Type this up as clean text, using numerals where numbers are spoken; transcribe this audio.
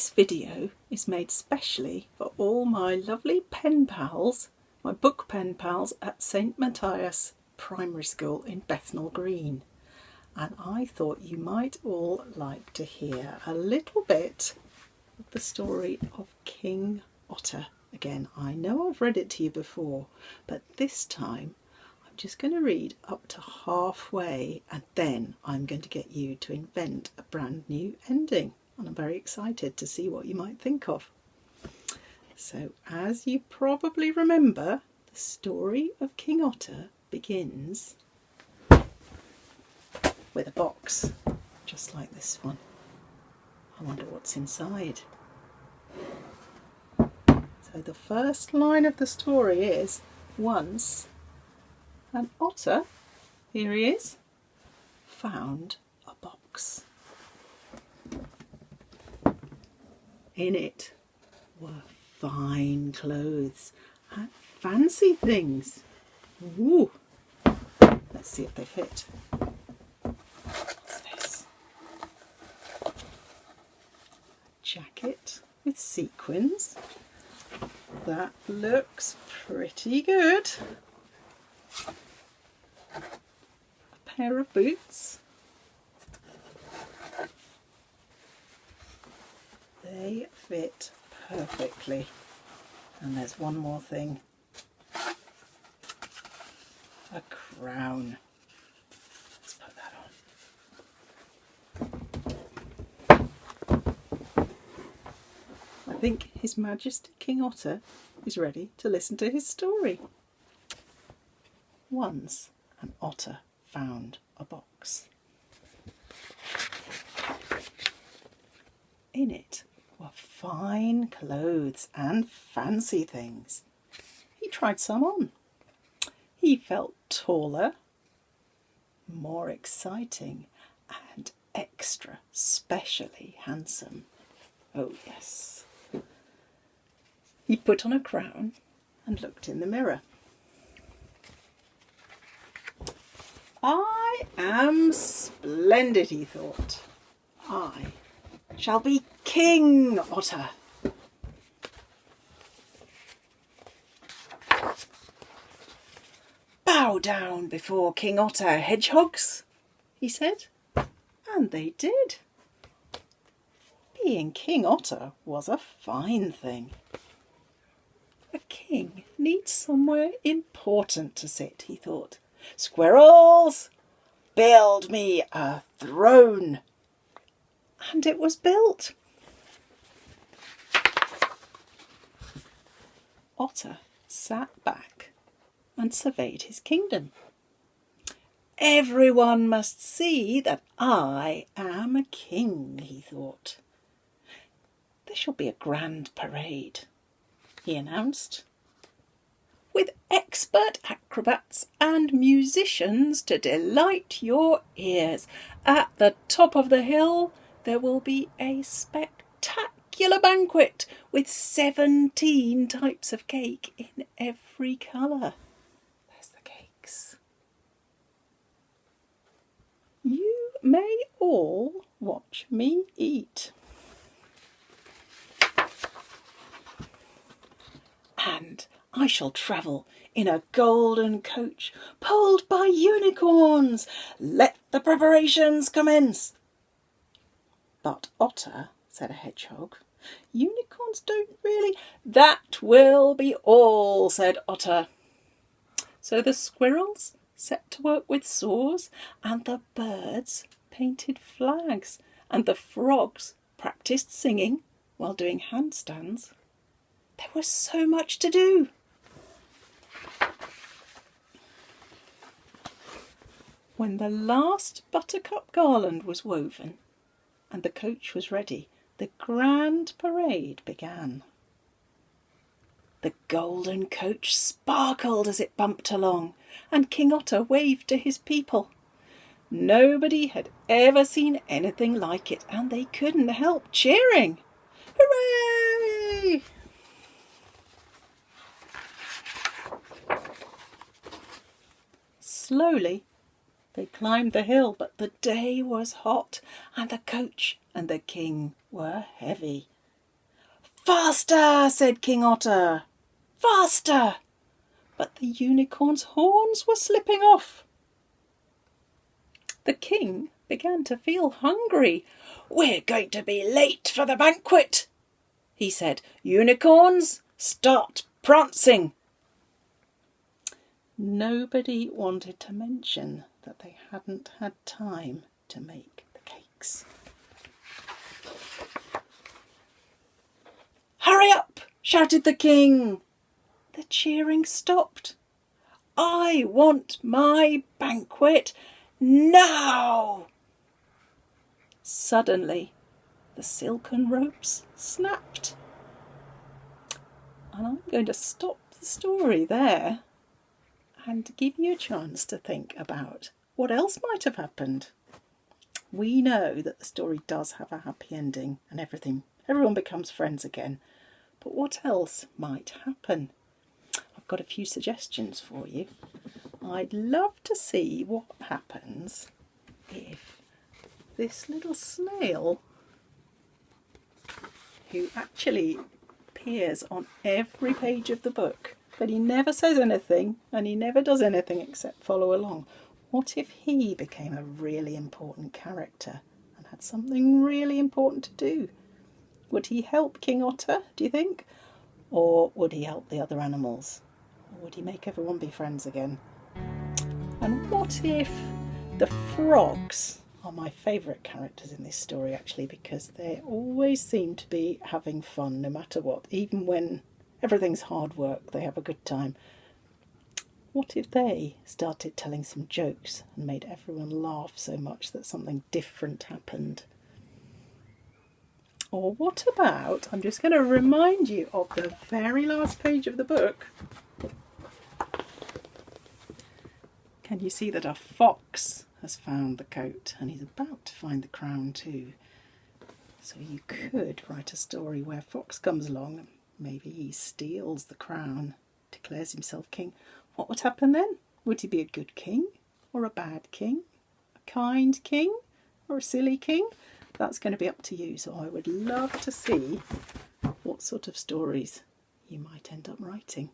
This video is made specially for all my lovely pen pals, my book pen pals at St Matthias Primary School in Bethnal Green. And I thought you might all like to hear a little bit of the story of King Otter. Again, I know I've read it to you before, but this time I'm just going to read up to halfway and then I'm going to get you to invent a brand new ending. And I'm very excited to see what you might think of. So, as you probably remember, the story of King Otter begins with a box, just like this one. I wonder what's inside. So the first line of the story is, once an otter, here he is, found a box. In it were fine clothes and fancy things. Ooh. Let's see if they fit. What's this? Jacket with sequins. That looks pretty good. A pair of boots. They fit perfectly. And there's one more thing. A crown. Let's put that on. I think His Majesty King Otter is ready to listen to his story. Once an otter found a box. In it were fine clothes and fancy things. He tried some on. He felt taller, more exciting, and extra specially handsome. Oh yes. He put on a crown and looked in the mirror. I am splendid, he thought. I shall be King Otter. Bow down before King Otter, hedgehogs, he said, and they did. Being King Otter was a fine thing. A king needs somewhere important to sit, he thought. Squirrels, build me a throne. And it was built. Otter sat back and surveyed his kingdom. Everyone must see that I am a king, he thought. There shall be a grand parade, he announced, with expert acrobats and musicians to delight your ears. At the top of the hill there will be a spectacular banquet with 17 types of cake in every colour. There's the cakes. You may all watch me eat. And I shall travel in a golden coach pulled by unicorns. Let the preparations commence. But Otter, said a hedgehog, unicorns don't really. That will be all, said Otter. So the squirrels set to work with saws, and the birds painted flags, and the frogs practised singing while doing handstands. There was so much to do. When the last buttercup garland was woven and the coach was ready, the grand parade began. The golden coach sparkled as it bumped along, and King Otter waved to his people. Nobody had ever seen anything like it, and they couldn't help cheering. Hooray! Slowly they climbed the hill, but the day was hot, and the coach and the king were heavy. "Faster!" said King Otter. "Faster!" But the unicorn's horns were slipping off. The king began to feel hungry. "We're going to be late for the banquet," he said. "Unicorns, start prancing." Nobody wanted to mention that they hadn't had time to make the cakes. "Hurry up!" shouted the king. The cheering stopped. "I want my banquet now!" Suddenly, the silken ropes snapped. And I'm going to stop the story there and give you a chance to think about what else might have happened. We know that the story does have a happy ending and everyone becomes friends again. But what else might happen? I've got a few suggestions for you. I'd love to see what happens if this little snail, who actually appears on every page of the book, but he never says anything and he never does anything except follow along. What if he became a really important character and had something really important to do? Would he help King Otter, do you think? Or would he help the other animals? Or would he make everyone be friends again? And what if the frogs are my favourite characters in this story, actually, because they always seem to be having fun no matter what. Even when everything's hard work, they have a good time. What if they started telling some jokes and made everyone laugh so much that something different happened? Or what about, I'm just going to remind you of the very last page of the book. Can you see that a fox has found the coat and he's about to find the crown too? So you could write a story where Fox comes along and maybe he steals the crown, declares himself king. What would happen then? Would he be a good king or a bad king? A kind king or a silly king? That's going to be up to you. So I would love to see what sort of stories you might end up writing.